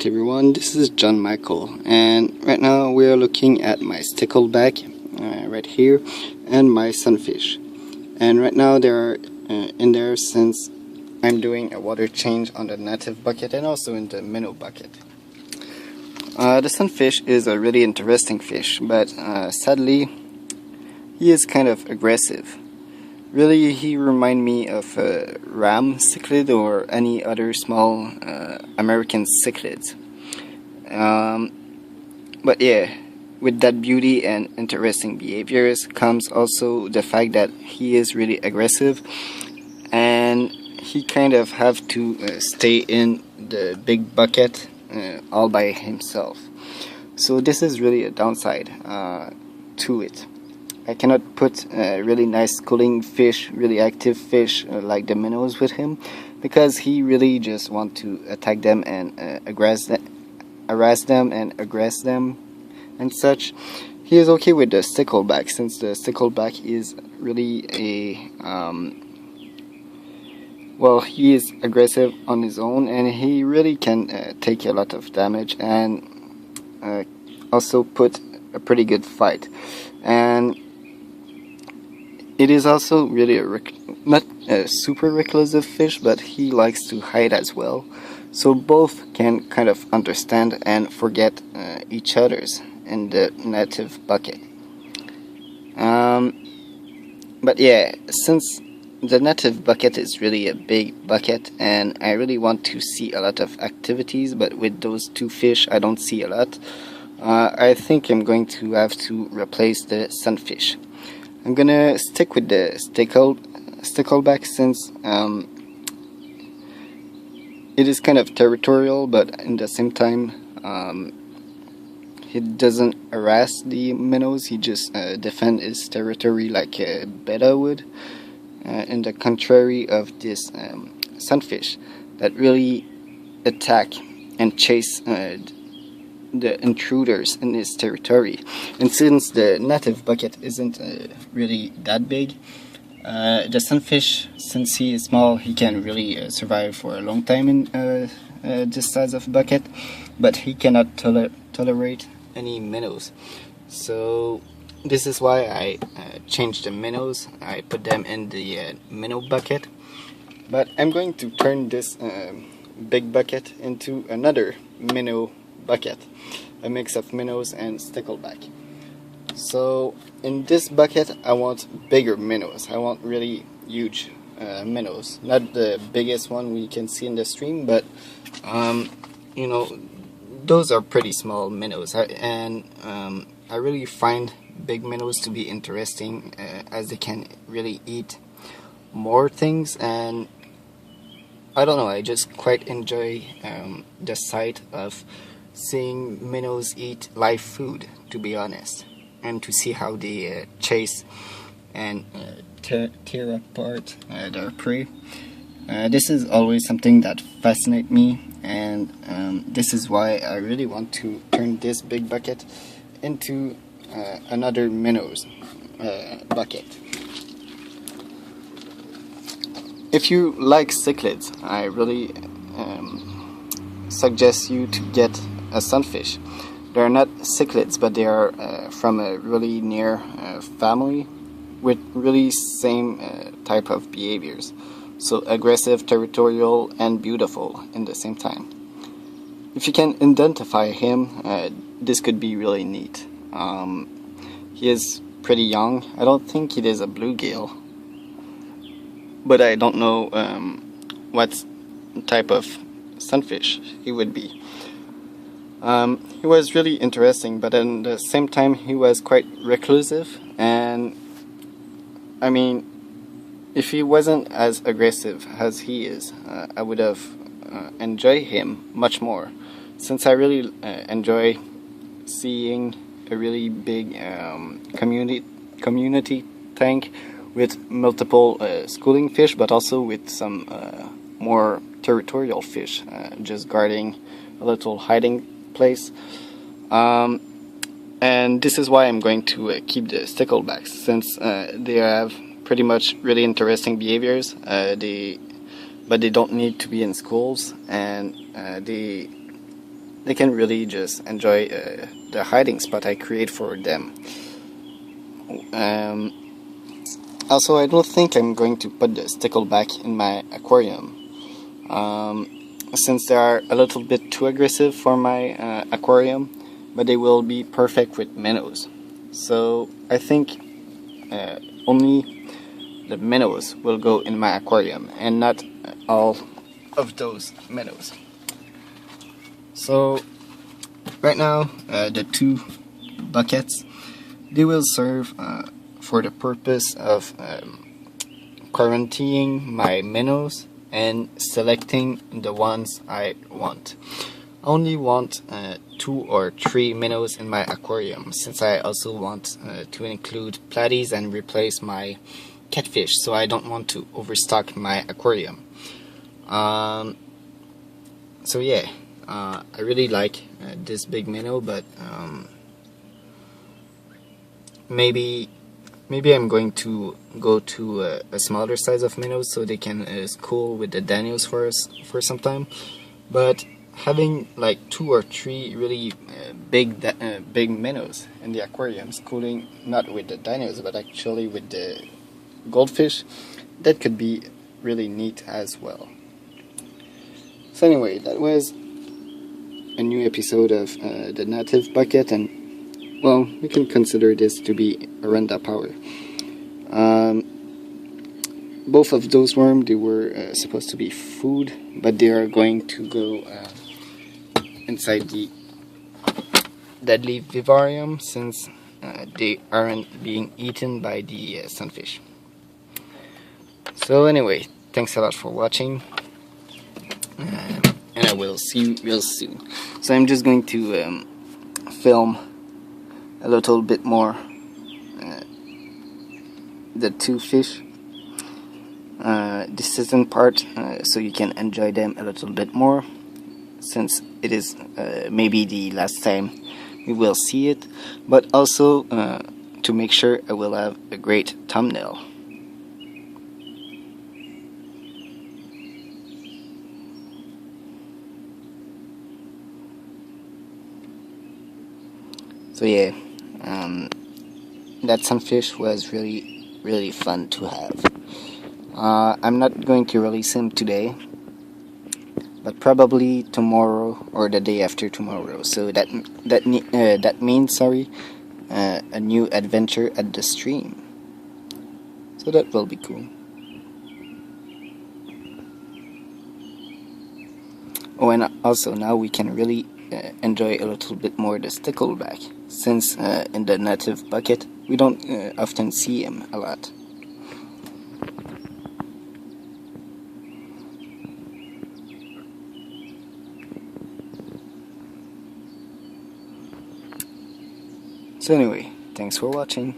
Everyone, this is John Michael, and right now we are looking at my stickleback right here and my sunfish. And right now they are in there since I'm doing a water change on the native bucket and also in the minnow bucket. The sunfish is a really interesting fish, but sadly he is kind of aggressive. Really, he reminds me of a ram cichlid or any other small American cichlids. But yeah, with that beauty and interesting behaviors comes also the fact that he is really aggressive, and he kind of have to stay in the big bucket all by himself. So this is really a downside to it. I cannot put really nice schooling fish, really active fish like the minnows with him, because he really just want to attack them and harass them and aggress them and such. He is okay with the stickleback, since the stickleback is really well, he is aggressive on his own, and he really can take a lot of damage and also put a pretty good fight. And it is also really not a super reclusive fish, but he likes to hide as well. So both can kind of understand and forget each other's in the native bucket. But yeah, since the native bucket is really a big bucket, and I really want to see a lot of activities, but with those two fish I don't see a lot, I think I'm going to have to replace the sunfish. I'm gonna stick with the stickleback since it is kind of territorial, but in the same time he doesn't harass the minnows. He just defend his territory like a betta would, in the contrary of this sunfish that really attack and chase the intruders in his territory. And since the native bucket isn't really that big, the sunfish, since he is small, he can really survive for a long time in this size of bucket, but he cannot tolerate any minnows. So this is why I changed the minnows. I put them in the minnow bucket, but I'm going to turn this big bucket into another minnow bucket, a mix of minnows and stickleback. So in this bucket I want bigger minnows. I want really huge minnows, not the biggest one we can see in the stream, but you know, those are pretty small minnows. I really find big minnows to be interesting, as they can really eat more things, and I don't know, I just quite enjoy the sight of seeing minnows eat live food, to be honest, and to see how they chase and tear apart their prey. This is always something that fascinates me, and this is why I really want to turn this big bucket into another minnows bucket. If you like cichlids, I really suggest you to get a sunfish. They are not cichlids, but they are from a really near family with really same type of behaviors. So aggressive, territorial, and beautiful in the same time. If you can identify him, this could be really neat. He is pretty young. I don't think it is a bluegill, but I don't know what type of sunfish he would be. He was really interesting, but at the same time he was quite reclusive, and I mean, if he wasn't as aggressive as he is, I would have enjoyed him much more, since I really enjoy seeing a really big community tank with multiple schooling fish, but also with some more territorial fish just guarding a little hiding place. And this is why I'm going to keep the sticklebacks, since they have pretty much really interesting behaviors. But they don't need to be in schools, and they they can really just enjoy the hiding spot I create for them. Also, I don't think I'm going to put the stickleback in my aquarium, since they are a little bit too aggressive for my aquarium, but they will be perfect with minnows. So I think only the minnows will go in my aquarium and not all of those minnows. So right now the two buckets, they will serve for the purpose of quarantining my minnows and selecting the ones I want. I only want 2 or 3 minnows in my aquarium, since I also want to include platies and replace my catfish, so I don't want to overstock my aquarium. So yeah, I really like this big minnow, but maybe I'm going to go to a smaller size of minnows so they can school with the Daniels for some time. But having like 2 or 3 really big minnows in the aquarium, schooling not with the dinos but actually with the goldfish, that could be really neat as well. So anyway, that was a new episode of the native bucket, and well, we can consider this to be a Renda power. Both of those worms, they were supposed to be food, but they are going to go inside the deadly vivarium, since they aren't being eaten by the sunfish. So anyway, thanks a lot for watching, and I will see you real soon. So I'm just going to film a little bit more the two fish this season part, so you can enjoy them a little bit more, since it is maybe the last time we will see it, but also to make sure I will have a great thumbnail. So yeah, that sunfish was really fun to have. I'm not going to release him today, but probably tomorrow or the day after tomorrow. So that means a new adventure at the stream. So that will be cool. Oh, and also now we can really enjoy a little bit more the stickleback, since in the native bucket we don't often see him a lot. So anyway, thanks for watching.